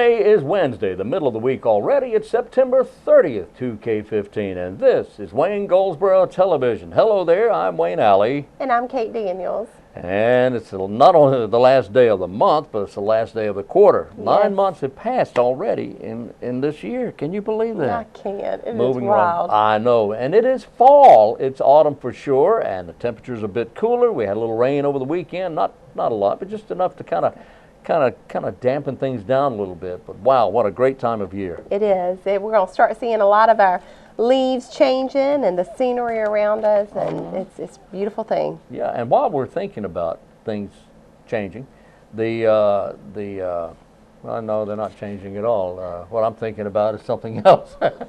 Today is Wednesday, the middle of the week already. It's September 30th, 2K15, and this is Wayne Goldsboro Television. Hello there, I'm Wayne Alley. And I'm Kate Daniels. And it's not only the last day of the month, but it's the last day of the quarter. Yes. 9 months have passed already in this year. Can you believe that? I can't. It Moving is wild. I know. And it is fall. It's autumn for sure, and the temperature's a bit cooler. We had a little rain over the weekend. Not a lot, but just enough to kind of dampen things down a little bit. But wow, what a great time of year. It is. We're going to start seeing a lot of our leaves changing and the scenery around us, and it's a beautiful thing. Yeah, and while we're thinking about things changing, well, no, they're not changing at all. What I'm thinking about is something else. There's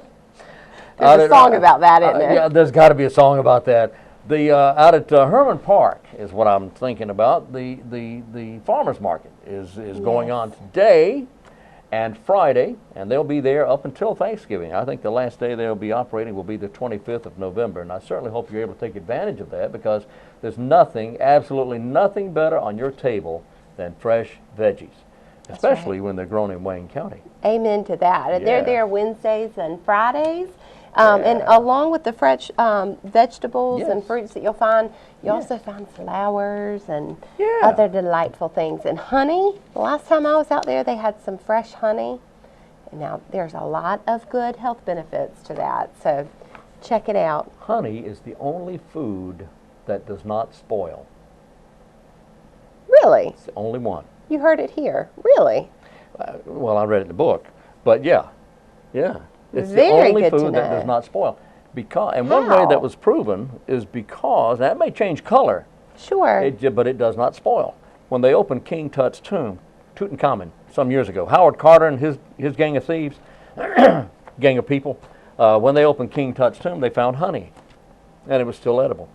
a song about that, isn't there? Yeah, there's got to be a song about that. Out at Herman Park is what I'm thinking about. The farmers market is going on today and Friday, and they'll be there up until Thanksgiving. I think the last day they'll be operating will be the 25th of November, and I certainly hope you're able to take advantage of that, because there's nothing, absolutely nothing better on your table than fresh veggies, especially when they're grown in Wayne County. Amen to that. And they're there Wednesdays and Fridays. And along with the fresh vegetables and fruits that you'll find, you also find flowers and other delightful things. And honey, the last time I was out there, they had some fresh honey. And now there's a lot of good health benefits to that, so check it out. Honey is the only food that does not spoil. Really? It's the only one. You heard it here. Really? Well, I read it in the book, but yeah. It's Very the only good food that does not spoil. And one way that was proven is because, that may change color. Sure. But it does not spoil. When they opened King Tut's tomb, Tutankhamun, some years ago, Howard Carter and his gang of thieves, gang of people, when they opened King Tut's tomb, they found honey, and it was still edible.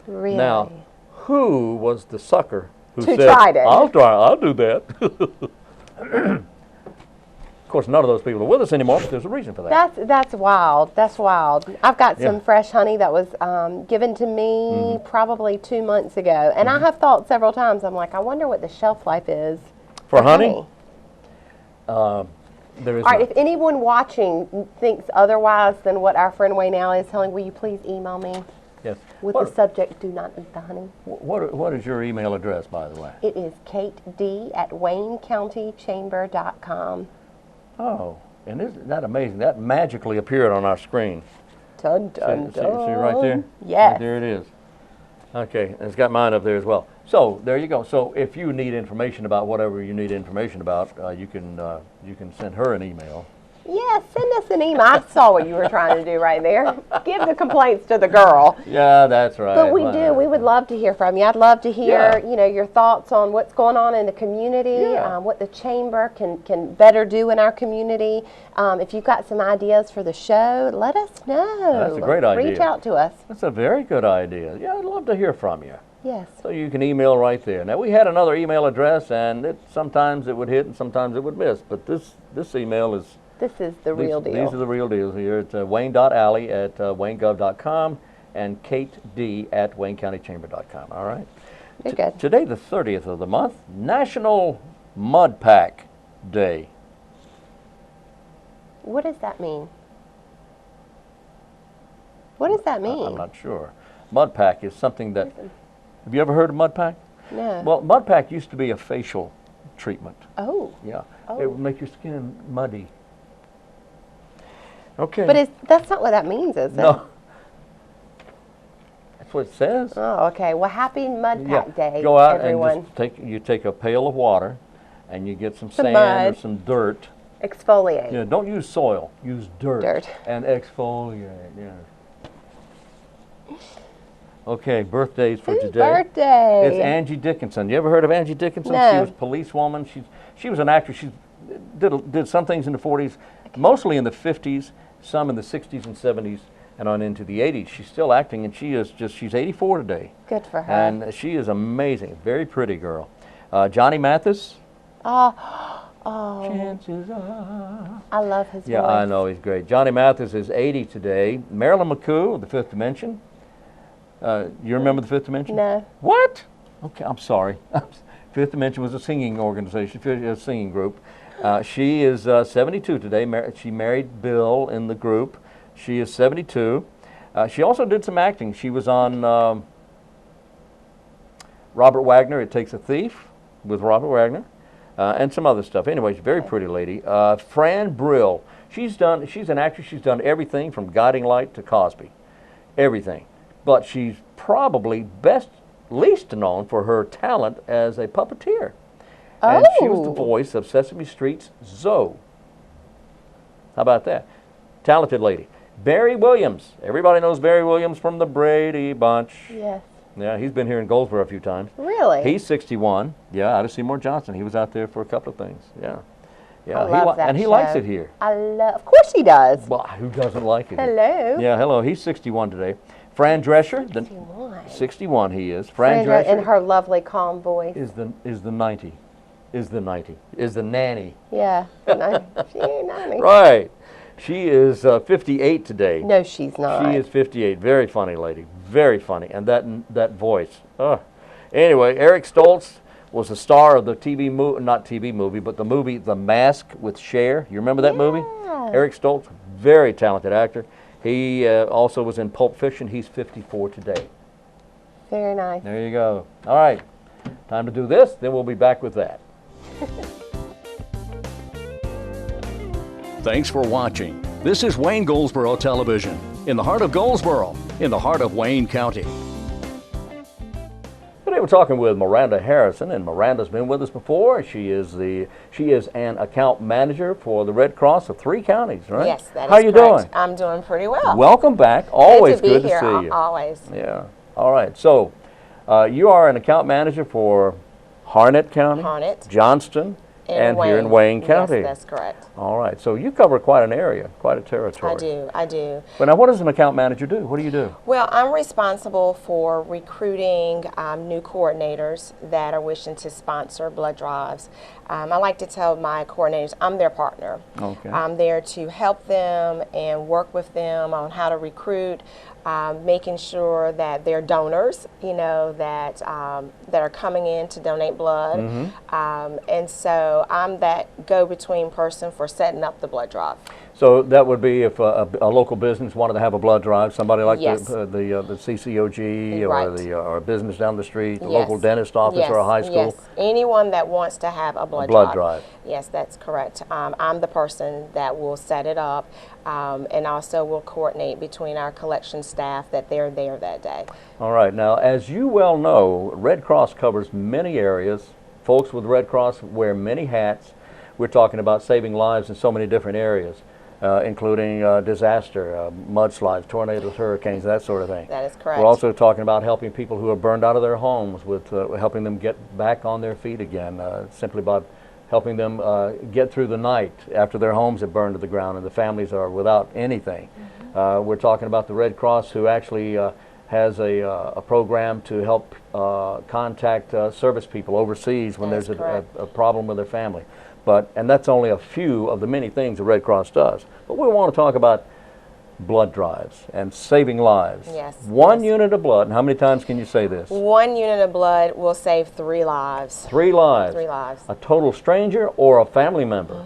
Really? Now, who was the sucker who said, tried it? I'll do that. Of course, none of those people are with us anymore, but there's a reason for that. That's wild. That's wild. I've got some fresh honey that was given to me probably 2 months ago, and I have thought several times, I'm like, I wonder what the shelf life is for honey. There is. All right, if anyone watching thinks otherwise than what our friend Wayne Alley is telling, will you please email me? Yes. With the subject, do not eat the honey. What is your email address, by the way? It is kated@waynecountychamber.com. Oh, and isn't that amazing? That magically appeared on our screen. Dun, dun, see right there? Yes. Right there it is. Okay, and it's got mine up there as well. So there you go. So if you need information about whatever you need information about, you can send her an email. Yes, send us an email. I saw what you were trying to do right there. Give the complaints to the girl. Yeah, that's right. But we would love to hear from you. I'd love to hear, your thoughts on what's going on in the community, what the chamber can better do in our community. If you've got some ideas for the show, let us know. That's a great idea. Reach out to us. That's a very good idea. Yeah, I'd love to hear from you. Yes. So you can email right there. Now, we had another email address, and sometimes it would hit and sometimes it would miss. But this email is... This is the real deal. These are the real deals here. It's wayne.alley@waynegov.com and kated@waynecountychamber.com. All right? You're good. Today, the 30th of the month, National Mud Pack Day. What does that mean? What does that mean? I'm not sure. Mud pack is something that... Have you ever heard of mud pack? No. Well, mud pack used to be a facial treatment. Oh. Yeah. Oh. It would make your skin muddy. Okay. But that's not what that means, is it? No. That's what it says. Oh, okay. Well, happy Mud Pack Day, Go out everyone. and take a pail of water, and you get some sand mud. or some dirt. Exfoliate. Yeah, don't use soil. Use dirt. Dirt. And exfoliate. Yeah. Okay, birthdays for Whose today. birthday? It's Angie Dickinson. You ever heard of Angie Dickinson? No. She was a policewoman. She was an actress. She did some things in the 40s, mostly in the 50s, some in the 60s and 70s, and on into the 80s. She's still acting, and she's 84 today. Good for her. And she is amazing. Very pretty girl. Johnny Mathis. Oh. Chances are. I love his voice. Yeah, I know, he's great. Johnny Mathis is 80 today. Marilyn McCoo of the Fifth Dimension. You remember the Fifth Dimension? No. What? Okay, I'm sorry. Fifth Dimension was a singing organization, a singing group. She is 72 today. She married Bill in the group. She is 72. She also did some acting. She was on Robert Wagner, It Takes a Thief, with Robert Wagner, and some other stuff. Anyway, she's a very pretty lady. Fran Brill. She's an actress. She's done everything from Guiding Light to Cosby. Everything. But she's probably least known for her talent as a puppeteer. And she was the voice of Sesame Street's Zoe. How about that? Talented lady. Barry Williams. Everybody knows Barry Williams from the Brady Bunch. Yes. Yeah, he's been here in Goldsboro a few times. Really? He's 61. Yeah, out of Seymour Johnson. He was out there for a couple of things. Yeah. Yeah, I love that and he show. likes it here. Of course he does. Well, who doesn't like it? Hello. Yeah, hello. He's 61 today. Fran Drescher. 61. 61 he is. Fran Drescher. In her lovely, calm voice. Is the 90. Is the nanny. Yeah. She ain't 90. Right. She is 58 today. No, she's not. She is 58. Very funny lady. Very funny. And that voice. Anyway, Eric Stoltz was the star of the TV movie, not TV movie, but the movie The Mask with Cher. You remember that movie? Eric Stoltz, very talented actor. He also was in Pulp Fiction. He's 54 today. Very nice. There you go. All right. Time to do this, then we'll be back with that. Thanks for watching. This is Wayne Goldsboro Television, in the heart of Goldsboro, in the heart of Wayne County. Today we're talking with Miranda Harrison, and Miranda's been with us before. She is an account manager for the Red Cross of 3 counties, right? Yes, that is How you correct. doing? I'm doing pretty well. Welcome back. Always good to be here. see you. Always. Yeah. All right. So, you are an account manager for Harnett County, Harnett, Johnston, and here in Wayne County. Yes, that's correct. All right. So you cover quite an area, quite a territory. I do. But now, what does an account manager do? What do you do? Well, I'm responsible for recruiting new coordinators that are wishing to sponsor blood drives. I like to tell my coordinators I'm their partner. Okay. I'm there to help them and work with them on how to recruit, making sure that they're donors, that are coming in to donate blood. And so I'm that go-between person for setting up the blood drive. So that would be if a local business wanted to have a blood drive, somebody like Yes. the CCOG Right. or a business down the street, the Yes. local dentist office or a high school. Yes, anyone that wants to have a blood drive. Yes, that's correct. I'm the person that will set it up and also will coordinate between our collection staff that they're there that day. All right. Now, as you well know, Red Cross covers many areas. Folks with Red Cross wear many hats. We're talking about saving lives in so many different areas, including disaster, mudslides, tornadoes, hurricanes, that sort of thing. That is correct. We're also talking about helping people who are burned out of their homes with helping them get back on their feet again, simply by helping them get through the night after their homes have burned to the ground and the families are without anything. We're talking about the Red Cross, who actually has a program to help contact service people overseas when That's there's correct. a problem with their family. And that's only a few of the many things the Red Cross does. But we want to talk about blood drives and saving lives. Yes. One Yes. unit of blood, and how many times can you say this? 1 unit of blood will save 3 lives. 3 lives. 3 lives. A total stranger or a family member.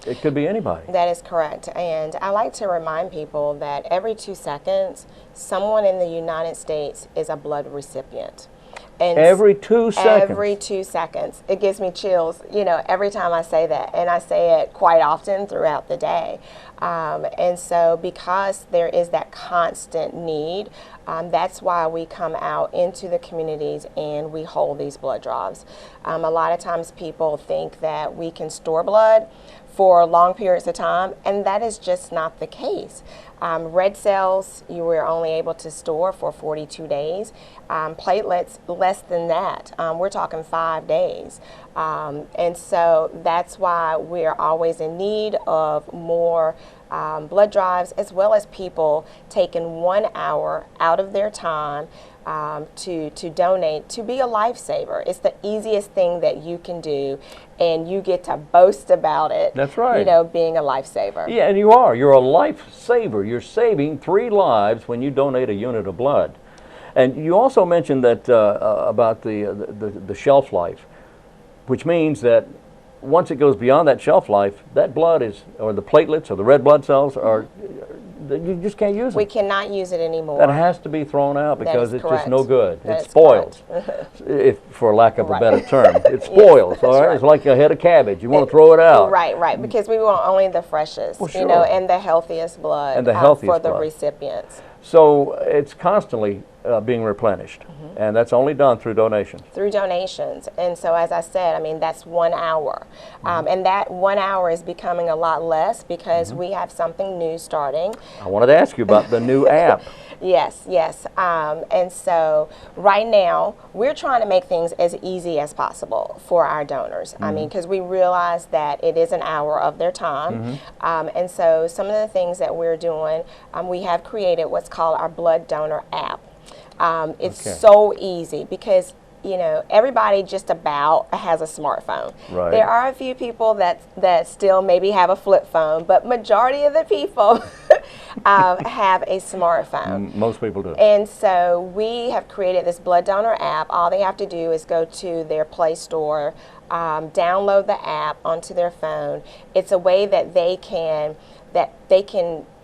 It could be anybody. That is correct. And I like to remind people that every 2 seconds, someone in the United States is a blood recipient. And Every 2 seconds. Every 2 seconds. It gives me chills, every time I say that. And I say it quite often throughout the day. And so because there is that constant need, that's why we come out into the communities and we hold these blood drives. A lot of times people think that we can store blood for long periods of time, and that is just not the case. Red cells, you were only able to store for 42 days. Platelets, less than that. We're talking 5 days. And so that's why we're always in need of more blood drives, as well as people taking 1 hour out of their time to donate, to be a lifesaver. It's the easiest thing that you can do, and you get to boast about it. That's right. Being a lifesaver. Yeah, and you are. You're a lifesaver. You're saving 3 lives when you donate a unit of blood. And you also mentioned that about the shelf life, which means that once it goes beyond that shelf life, that blood is, or the platelets or the red blood cells are, you just can't use them. We cannot use it anymore. That has to be thrown out because is it's correct. just no good. That It is spoils, if for lack of a Right. better term. It spoils. that's All right, right. it's like a head of cabbage. You want to throw it out. Right, because we want only the freshest, Well, you know, sure. and the healthiest blood And the for healthiest the blood. recipients. So it's constantly being replenished, and that's only done through donations. Through donations. And so, as I said, I mean, that's 1 hour. And that 1 hour is becoming a lot less because we have something new starting. I wanted to ask you about the new app. Yes. And so right now, we're trying to make things as easy as possible for our donors. I mean, because we realize that it is an hour of their time. And so some of the things that we're doing, we have created what's called our Blood Donor app. It's Okay. so easy because you know, everybody just about has a smartphone. Right. There are a few people that still maybe have a flip phone, but majority of the people have a smartphone. Most people do. And so we have created this Blood Donor app. All they have to do is go to their Play Store, download the app onto their phone. It's a way that they can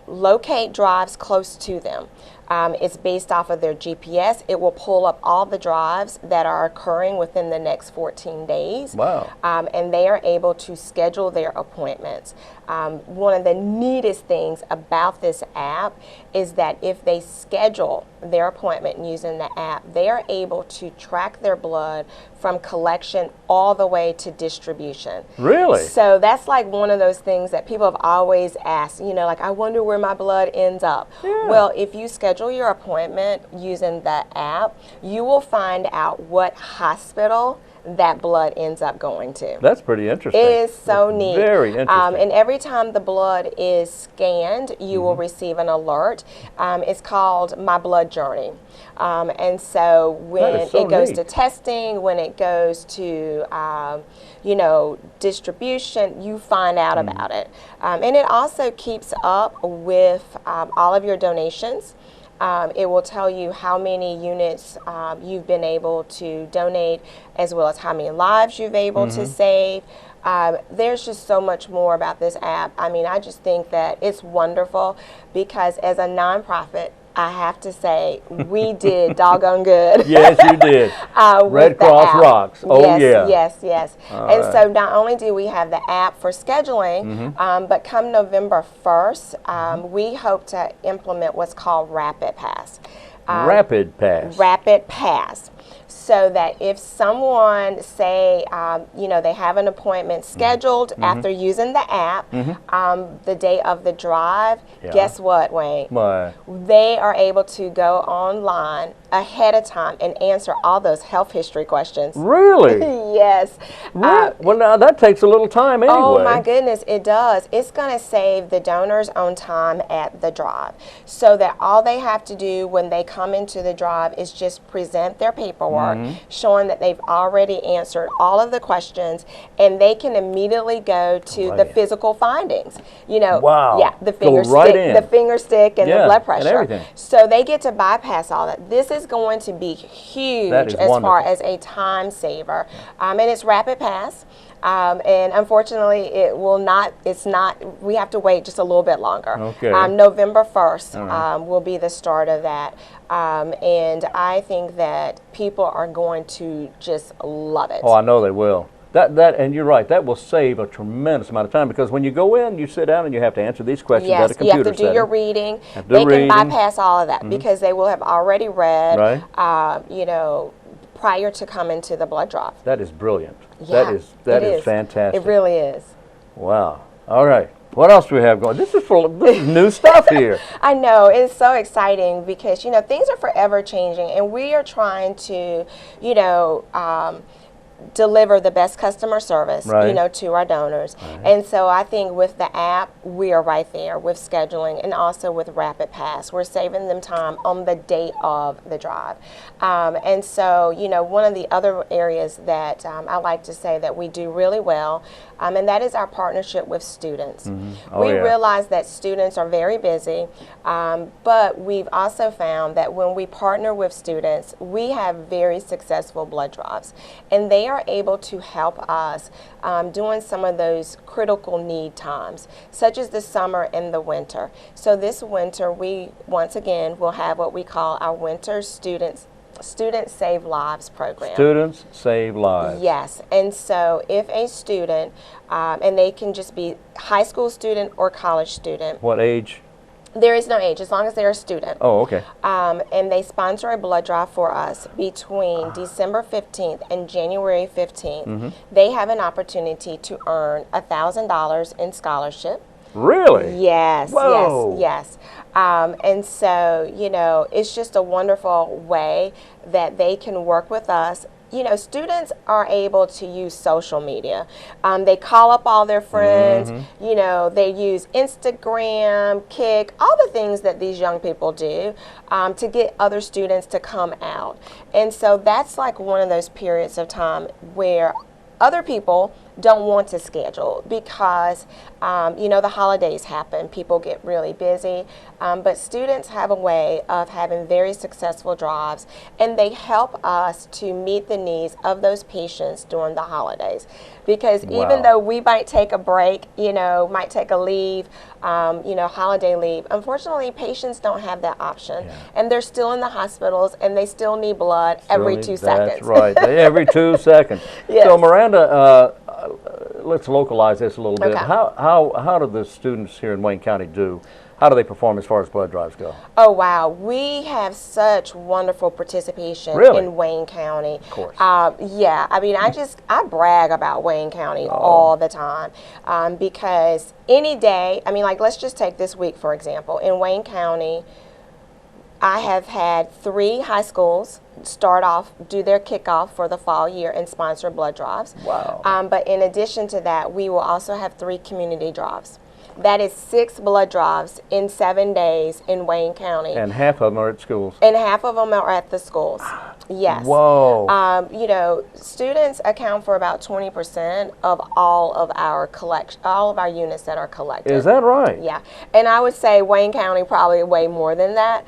locate drives close to them. It's based off of their GPS. It will pull up all the drives that are occurring within the next 14 days. Wow. And they are able to schedule their appointments. One of the neatest things about this app is that if they schedule their appointment using the app, they are able to track their blood from collection all the way to distribution. Really? So that's like one of those things that people have always asked, you know, like, I wonder where my blood ends up. Yeah. Well, if you schedule your appointment using the app, you will find out what hospital that blood ends up going to. That's pretty interesting. It is so That's neat. Very interesting. And every time the blood is scanned, you will receive an alert. It's called My Blood Journey. And so when is so it goes neat. to testing, when it goes to, you know, distribution, you find out about it. And it also keeps up with all of your donations. It will tell you how many units you've been able to donate, as well as how many lives you've able to save. There's just so much more about this app. I mean, I just think that it's wonderful because as a nonprofit, I have to say, we did doggone good. Yes, you did. with Red the Cross app. rocks. Oh, Yes. yeah. And so not only do we have the app for scheduling, but come November 1st, we hope to implement what's called Rapid Pass. Rapid Pass. Rapid Pass. So that if someone, say, you know, they have an appointment scheduled after using the app, the day of the drive, Yeah. guess what, Wayne? Why? They are able to go online ahead of time and answer all those health history questions. Really? Yes. Well, now that takes a little time anyway. Oh my goodness, it does. It's going to save the donors on time at the drive, so that all they have to do when they come into the drive is just present their paperwork, showing that they've already answered all of the questions, and they can immediately go to Right the in. physical findings. You know, Wow. yeah, the Go finger right stick, in. the finger stick, and Yeah, the blood and pressure. everything. So they get to bypass all that. This is going to be huge That is as far wonderful. as a time saver, and it's Rapid Pass. And unfortunately, it will not. It's not. We have to wait just a little bit longer. Okay. November 1st will be the start of that, and I think that people are going to just love it. Oh, I know they will. And you're right. That will save a tremendous amount of time because when you go in, you sit down and you have to answer these questions at a Yes, you computer have to do setting. your reading. Have to do They can reading. bypass all of that because they will have already read, Right. you know, prior to coming to the blood draw. That is brilliant. Yeah, that it is fantastic. It really is. Wow. All right. What else do we have going? This is new stuff here. I know, it's so exciting because, you know, things are forever changing and we are trying to, you know, deliver the best customer service, Right. you know, to our donors. And so I think with the app, we are right there with scheduling and also with Rapid Pass. We're saving them time on the date of the drive. And so, you know, one of the other areas that I like to say that we do really well and that is our partnership with students. Oh, We yeah. realize that students are very busy, but we've also found that when we partner with students, we have very successful blood drives, and they are able to help us during some of those critical need times, such as the summer and the winter. So this winter, we once again will have what we call our Winter Student Save Lives program. Students save lives. Yes, and so if a student, and they can just be high school student or college student, What age? there is no age as long as they're a student. Oh, okay. And they sponsor a blood drive for us between December 15th and January 15th. They have an opportunity to earn $1,000 in scholarship. Really? Yes, Whoa. yes. And so, you know, it's just a wonderful way that they can work with us. You know, students are able to use social media. They call up all their friends, you know, they use Instagram, Kik, all the things that these young people do to get other students to come out. And so that's like one of those periods of time where other people don't want to schedule because, you know, the holidays happen. People get really busy. But students have a way of having very successful drives, and they help us to meet the needs of those patients during the holidays. Because even Wow. though we might take a break, you know, might take a leave, you know, holiday leave, unfortunately, patients don't have that option. Yeah. And they're still in the hospitals, and they still need blood every 2 seconds. That's right. Every 2 seconds. Yes. So Miranda, let's localize this a little bit. Okay. How do the students here in Wayne County do? How do they perform as far as blood drives go? Oh, wow. We have such wonderful participation Really? in Wayne County. Of course. Yeah, I mean, I brag about Wayne County Oh. all the time because any day, I mean, like, let's just take this week, for example. In Wayne County, I have had 3 high schools do their kickoff for the fall year and sponsor blood drives. Wow. But in addition to that, we will also have 3 community drives. That is 6 blood drives in 7 days in Wayne County. And half of them are at schools. And half of them are at the schools. Yes. Whoa. You know, students account for about 20% of all of our units that are collected. Is that right? Yeah. And I would say Wayne County probably way more than that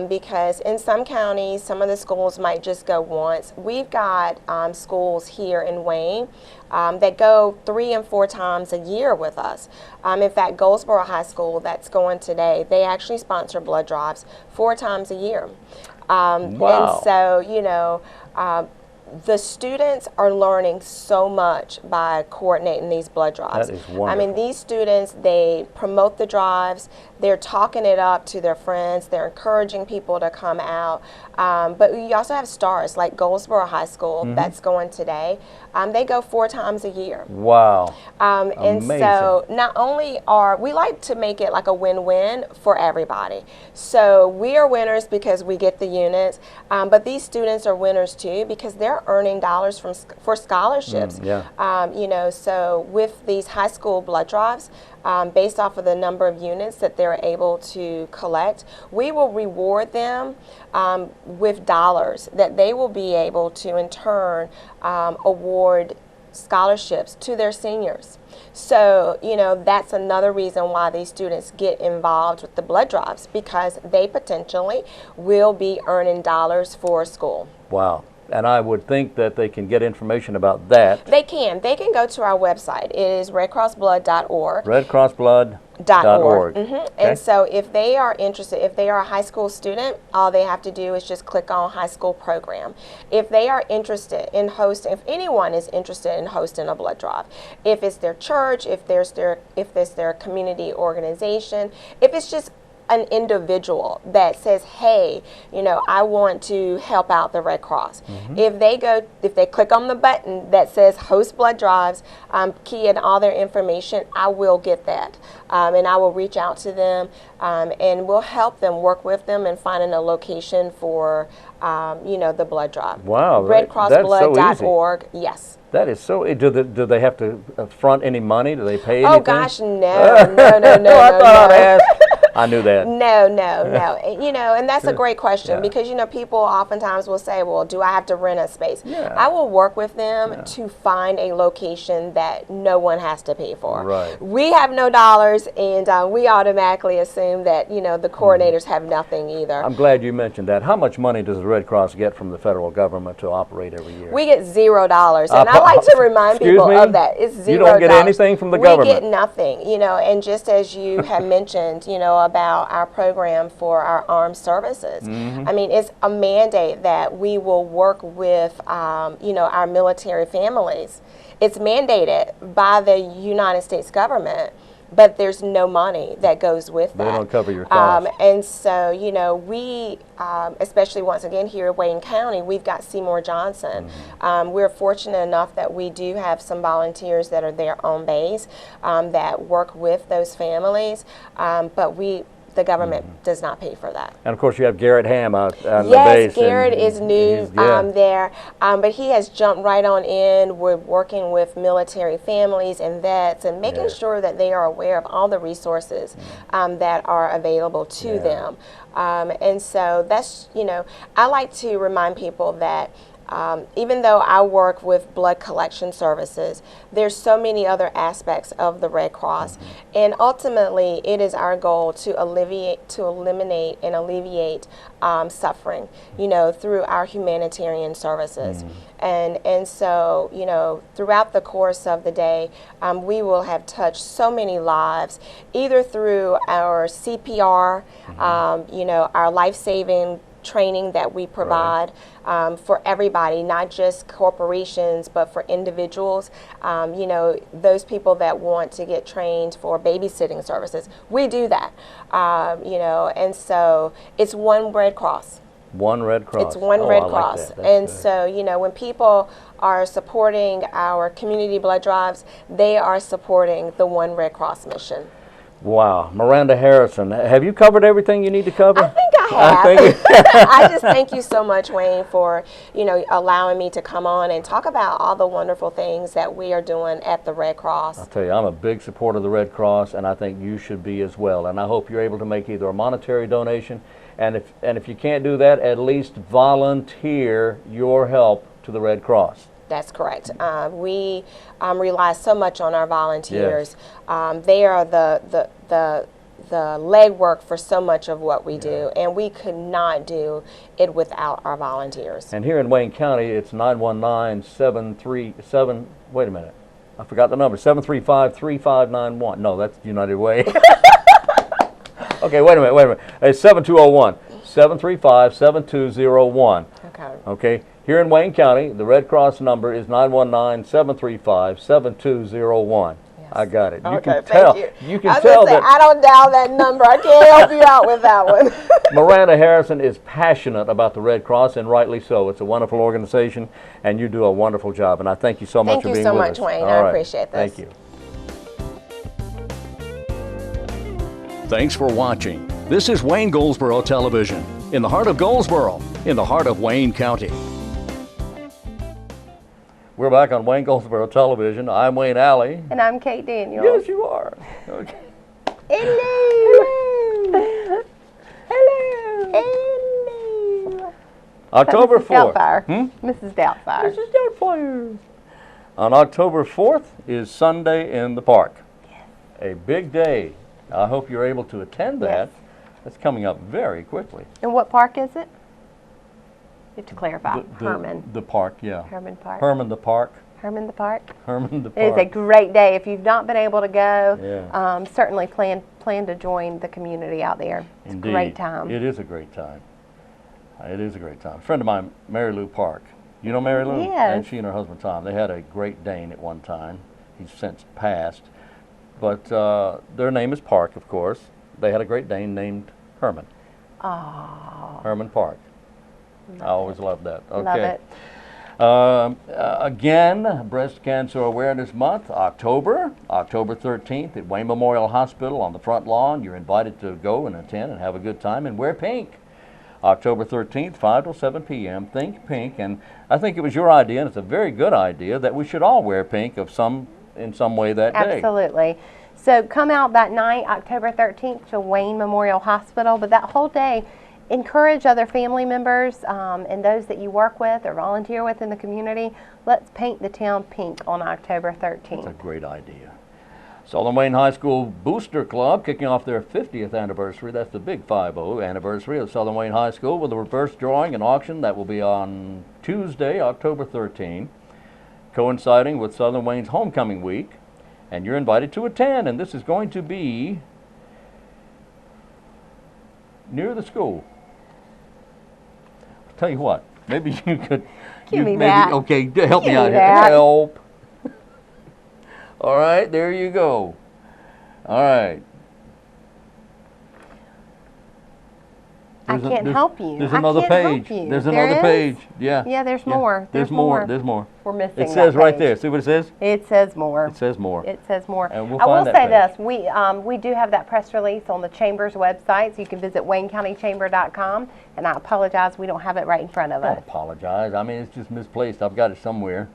because in some counties, some of the schools might just go once. We've got schools here in Wayne that go 3 and 4 times a year with us. In fact, Goldsboro High School that's going today, they actually sponsor blood drives 4 times a year. Wow. And so, you know, the students are learning so much by coordinating these blood drives. That is I mean, wonderful. these students, they promote the drives, they're talking it up to their friends, they're encouraging people to come out. But we also have stars like Goldsboro High School that's going today. They go 4 times a year. Wow. And Amazing. so not only we like to make it like a win-win for everybody. So we are winners because we get the units, but these students are winners too because they're earning dollars for scholarships. Yeah. You know, so with these high school blood drives, based off of the number of units that they're able to collect, we will reward them with dollars that they will be able to in turn award scholarships to their seniors. So, you know, that's another reason why these students get involved with the blood drives because they potentially will be earning dollars for school. Wow. And I would think that they can get information about that. They can go to our website. It is redcrossblood.org. redcrossblood.org. Okay. And so if they are interested, if they are a high school student, all they have to do is just click on high school program. If they are interested in hosting, if anyone is interested in hosting a blood drive, if it's their church, if it's their community organization, if it's just an individual that says, hey, you know, I want to help out the Red Cross. If they click on the button that says host blood drives, key in all their information, I will get that. And I will reach out to them and we'll help them, work with them in finding a location for the blood drive. Wow, that's so RedCrossBlood.org. Yes. That is so. Do they have to front any money? Do they pay Oh anything? gosh, no, no, no, no, I no, thought no. I'd ask. I knew that. No, no, no. And that's a great question because, people oftentimes will say, well, do I have to rent a space? Yeah. I will work with them to find a location that no one has to pay for. Right. We have no dollars, and we automatically assume that, the coordinators have nothing either. I'm glad you mentioned that. How much money does the Red Cross get from the federal government to operate every year? We get $0, and I like to remind people of that. It's $0. You don't get anything from the government. We get nothing, and just as you have mentioned, about our program for our armed services. I mean, it's a mandate that we will work with, our military families. It's mandated by the United States government, but there's no money that goes with that. They don't cover your costs. And so, we, especially once again here in Wayne County, we've got Seymour Johnson. We're fortunate enough that we do have some volunteers that are there on base that work with those families, but the government does not pay for that. And of course, you have Garrett Ham out on the Yes, base. Garrett is new there, but he has jumped right on in. We're working with military families and vets and making sure that they are aware of all the resources that are available to them. And so that's, I like to remind people that even though I work with blood collection services, there's so many other aspects of the Red Cross, and ultimately it is our goal to eliminate and alleviate suffering, through our humanitarian services. And so, throughout the course of the day, we will have touched so many lives, either through our CPR, our life-saving training that we provide for everybody, not just corporations, but for individuals. Those people that want to get trained for babysitting services, we do that. And so it's one Red Cross. One Red Cross. It's one Red Cross. Like And good. so, when people are supporting our community blood drives, they are supporting the One Red Cross mission. Wow. Miranda Harrison, have you covered everything you need to cover? I think I have. I just thank you so much, Wayne, for allowing me to come on and talk about all the wonderful things that we are doing at the Red Cross. I'll tell you, I'm a big supporter of the Red Cross, and I think you should be as well. And I hope you're able to make either a monetary donation, and if you can't do that, at least volunteer your help to the Red Cross. That's correct. We rely so much on our volunteers. They are the legwork for so much of what we do, and we could not do it without our volunteers. And here in Wayne County, it's 919-737, wait a minute, I forgot the number, 735-3591. No, that's United Way. Okay, wait a minute. It's 7201, 735-7201. Okay. Here in Wayne County, the Red Cross number is 919-735-7201. I got it. You can tell. You can tell that I don't dial that number. I can't help you out with that one. Miranda Harrison is passionate about the Red Cross, and rightly so. It's a wonderful organization, and you do a wonderful job. And I thank you so much for being with us. Thank you so much, Wayne. I appreciate this. Thank you. Thanks for watching. This is Wayne Goldsboro Television, in the heart of Goldsboro, in the heart of Wayne County. We're back on Wayne Goldsboro Television. I'm Wayne Alley. And I'm Kate Daniels. Yes, you are. Okay. Hello. Hello. Hello. October Mrs. 4th. Doubtfire. Mrs. Doubtfire. Mrs. Doubtfire. On October 4th is Sunday in the Park. Yes. A big day. I hope you're able to attend that. Yes. That's coming up very quickly. And what park is it? You have to clarify. Herman. The park, yeah. Herman Park. Herman the Park. Herman the Park. Herman the It is Park. a great day. If you've not been able to go, Yeah. certainly plan to join the community out there. It's Indeed. a great time. It is a great time. It is a great time. A friend of mine, Mary Lou Park. You know Mary Lou? Yes. And she and her husband Tom. They had a Great Dane at one time. He's since passed. But their name is Park, of course. They had a Great Dane named Herman. Oh, Herman Park. I always loved that. Okay. love it. Again, Breast Cancer Awareness Month, October 13th at Wayne Memorial Hospital on the front lawn. You're invited to go and attend and have a good time and wear pink. October 13th, 5 till 7 p.m. Think pink, and I think it was your idea, and it's a very good idea, that we should all wear pink in some way that day. Absolutely. So come out that night, October 13th, to Wayne Memorial Hospital, but that whole day, encourage other family members and those that you work with or volunteer with in the community. Let's paint the town pink on October 13th. That's a great idea. Southern Wayne High School Booster Club kicking off their 50th anniversary. That's the big 50 anniversary of Southern Wayne High School with a reverse drawing and auction that will be on Tuesday, October 13, coinciding with Southern Wayne's homecoming week. And you're invited to attend, and this is going to be near the school. I'll tell you what, maybe you could Give me that. Okay, help me Give out me here. that. Help. All right, there you go. All right. I can't help you. There's I another can't help page. you. There's There another is? page. Yeah. Yeah, there's more. There's more. There's more. We're missing It says that right page. there. See what it says? It says more. It says more. It says more. And we'll I will find that say page. this, we do have that press release on the Chamber's website, so you can visit waynecountychamber.com, and I apologize, we don't have it right in front of Don't us. apologize. I mean, it's just misplaced. I've got it somewhere.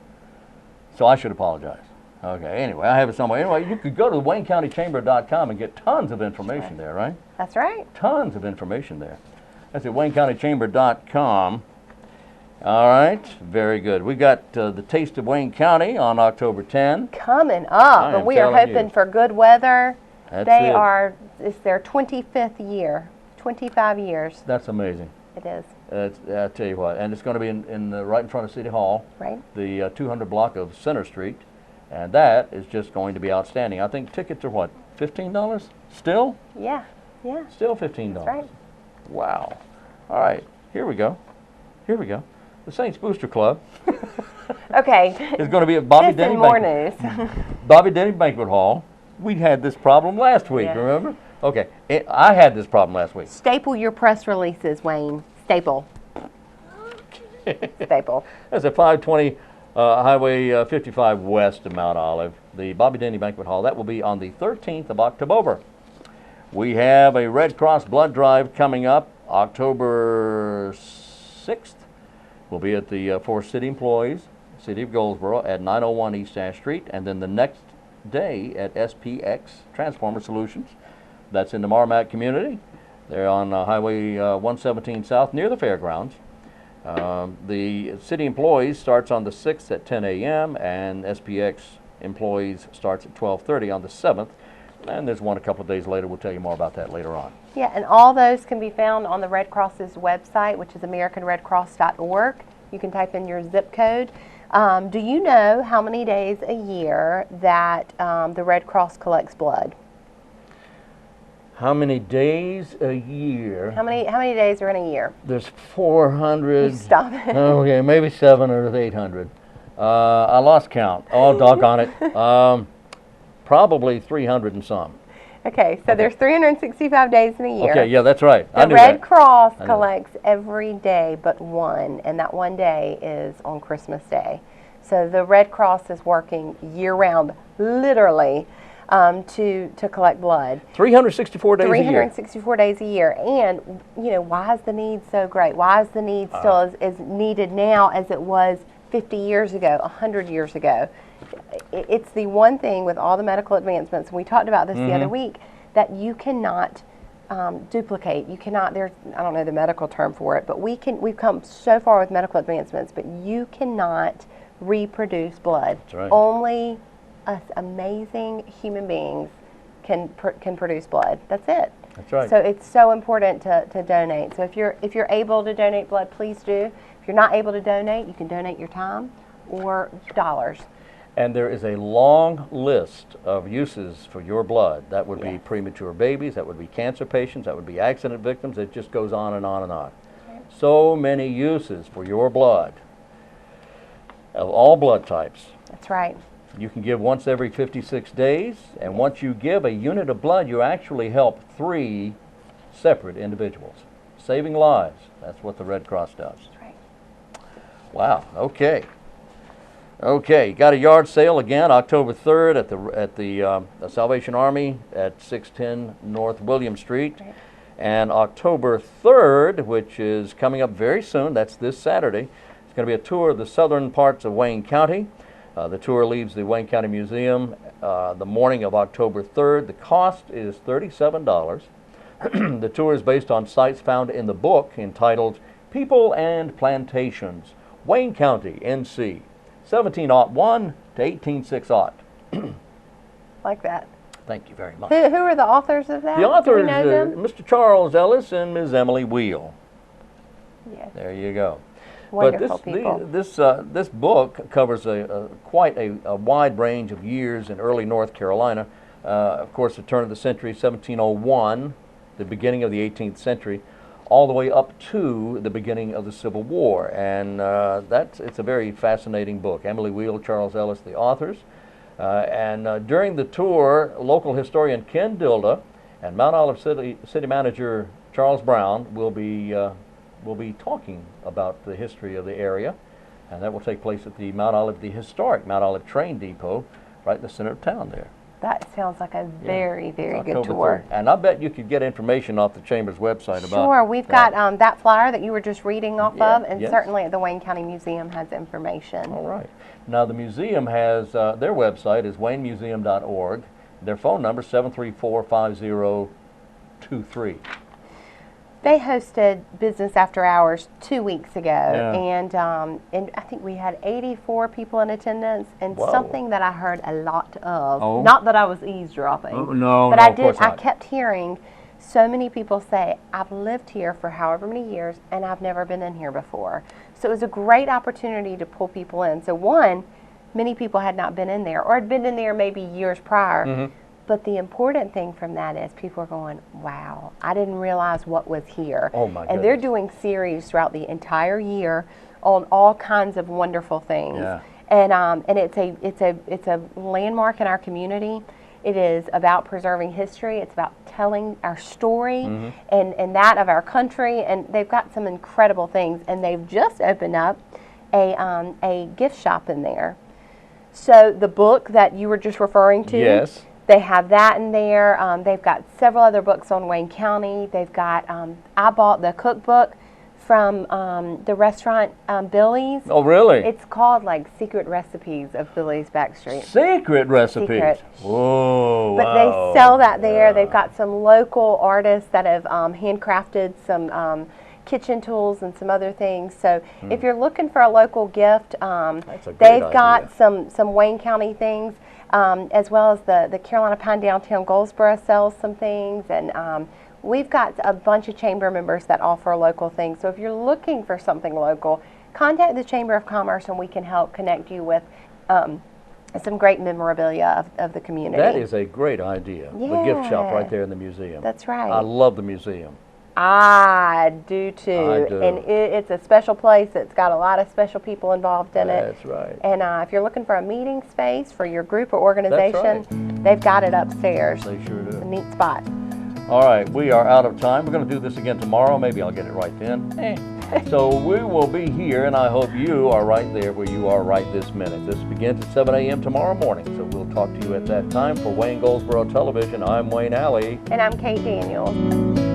So I should apologize. Okay, anyway, I have it somewhere. Anyway, you could go to waynecountychamber.com and get tons of information there, right? That's right. Tons of information there. That's at waynecountychamber.com. All right, very good. We got the Taste of Wayne County on October 10. Coming I up, am and we are telling hoping you. for good weather. That's They it. are, it's their 25th year, 25 years That's amazing. it is, I tell you what, and it's going to be right in front of City Hall, right? the 200 block of Center Street, and that is just going to be outstanding. I think tickets are what, $15? Still? Yeah, yeah, Still $15. that's right. Wow. All right, here we go. Here we go. The Saints Booster Club Okay, is going to be at Bobby this Denny and more Banquet, news. Bobby Denny Banquet Hall. We had this problem last week, Yeah. remember? Okay, I had this problem last week. Staple your press releases, Wayne. Staple. Staple. That's at 520 Highway 55 west of Mount Olive, the Bobby Denny Banquet Hall. That will be on the 13th of October. We have a Red Cross blood drive coming up October 6th. We'll be at the for city employees, City of Goldsboro, at 901 East Ash Street, and then the next day at SPX Transformer Solutions. That's in the Marmac community. They're on Highway 117 South near the fairgrounds. The city employees starts on the 6th at 10 a.m. and SPX employees starts at 12:30 on the 7th. And there's one a couple of days later. We'll tell you more about that later on. Yeah, and all those can be found on the Red Cross's website, which is AmericanRedCross.org. You can type in your zip code. Do you know how many days a year that the Red Cross collects blood? How many days a year? How many days are in a year? There's 400. You stop it. Okay, maybe 700 or 800. I lost count. Oh, doggone it. Probably 300 and some. Okay, so there's 365 days in a year. Okay, yeah, that's right. I The knew Red that. Cross I knew collects every day but one, and that one day is on Christmas Day. So the Red Cross is working year-round, literally, to collect blood. 364 days a year. 364 days a year. And, you know, why is the need so great? Why is the need still as needed now as it was 50 years ago, 100 years ago? It's the one thing with all the medical advancements, and we talked about this the other week, that you cannot duplicate. You cannot, there's, I don't know the medical term for it, but we've come so far with medical advancements, but you cannot reproduce blood. That's right. Only us amazing human beings can produce blood. That's it. That's right. So it's so important to donate. So if you're able to donate blood, please do. If you're not able to donate, you can donate your time or dollars. And there is a long list of uses for your blood. That would be Yes. premature babies, that would be cancer patients, that would be accident victims. It just goes on and on and on. So many uses for your blood of all blood types. That's right. You can give once every 56 days, and once you give a unit of blood, you actually help 3 separate individuals, saving lives. That's what the Red Cross does. That's right. Wow, okay. Okay, got a yard sale again, October 3rd at the Salvation Army at 610 North William Street. Right. And October 3rd, which is coming up very soon, that's this Saturday, it's going to be a tour of the southern parts of Wayne County. The tour leaves the Wayne County Museum the morning of October 3rd. The cost is $37. The tour is based on sites found in the book entitled People and Plantations, Wayne County, NC, 1701 to 186 Like that. Thank you very much. Who are the authors of that? The author Do we is know them? Mr. Charles Ellis and Ms. Emily Wheel. Yes. There you go. Wonderful but people. this book covers quite a wide range of years in early North Carolina. Of course, the turn of the century, 1701, the beginning of the 18th century, all the way up to the beginning of the Civil War. And it's a very fascinating book. Emily Wheel, Charles Ellis, the authors. And during the tour, local historian Ken Dilda and Mount Olive City Manager Charles Brown will be talking about the history of the area, and that will take place at the historic Mount Olive train depot, right in the center of town there. That sounds like a very, very good October tour. 3rd. And I bet you could get information off the Chamber's website about Sure, we've that. got that flyer that you were just reading off Yeah, of, and yes. certainly the Wayne County Museum has information. All right. Now, the museum has, their website is waynemuseum.org. Their phone number is 734-5023. They hosted Business After Hours 2 weeks ago, Yeah. and I think we had 84 people in attendance, and Whoa. something that I heard a lot of, Oh. not that I was eavesdropping, Oh, no, but no, I of course I not. kept hearing so many people say, I've lived here for however many years, and I've never been in here before. So it was a great opportunity to pull people in. So one, many people had not been in there, or had been in there maybe years prior. Mm-hmm. But the important thing from that is people are going, wow, I didn't realize what was here. Oh, my And they're goodness. doing series throughout the entire year on all kinds of wonderful things. Yeah. And it's a landmark in our community. It is about preserving history. It's about telling our story Mm-hmm. and that of our country. And they've got some incredible things. And they've just opened up a gift shop in there. So the book that you were just referring to, Yes. they have that in there. They've got several other books on Wayne County. They've got, I bought the cookbook from the restaurant Billy's. Oh, really? It's called like Secret Recipes of Billy's Backstreet. Secret recipes. Secret. Whoa, But wow. they sell that there. Yeah. They've got some local artists that have handcrafted some kitchen tools and some other things. So if you're looking for a local gift, That's a great they've got idea. some Wayne County things, as well as the Carolina Pine Downtown Goldsboro sells some things. And we've got a bunch of chamber members that offer local things. So if you're looking for something local, contact the Chamber of Commerce and we can help connect you with some great memorabilia of the community. That is a great idea. The gift shop Yeah. right there in the museum. That's right. I love the museum. I do too. I do. And it's a special place. It's got a lot of special people involved in it. That's right. And if you're looking for a meeting space for your group or organization, they've got it upstairs. They sure It's a do. neat spot. All right, we are out of time. We're going to do this again tomorrow. Maybe I'll get it right then. So we will be here, and I hope you are right there where you are right this minute. This begins at 7 a.m. tomorrow morning, so we'll talk to you at that time. For Wayne Goldsboro Television, I'm Wayne Alley. And I'm Kate Daniels.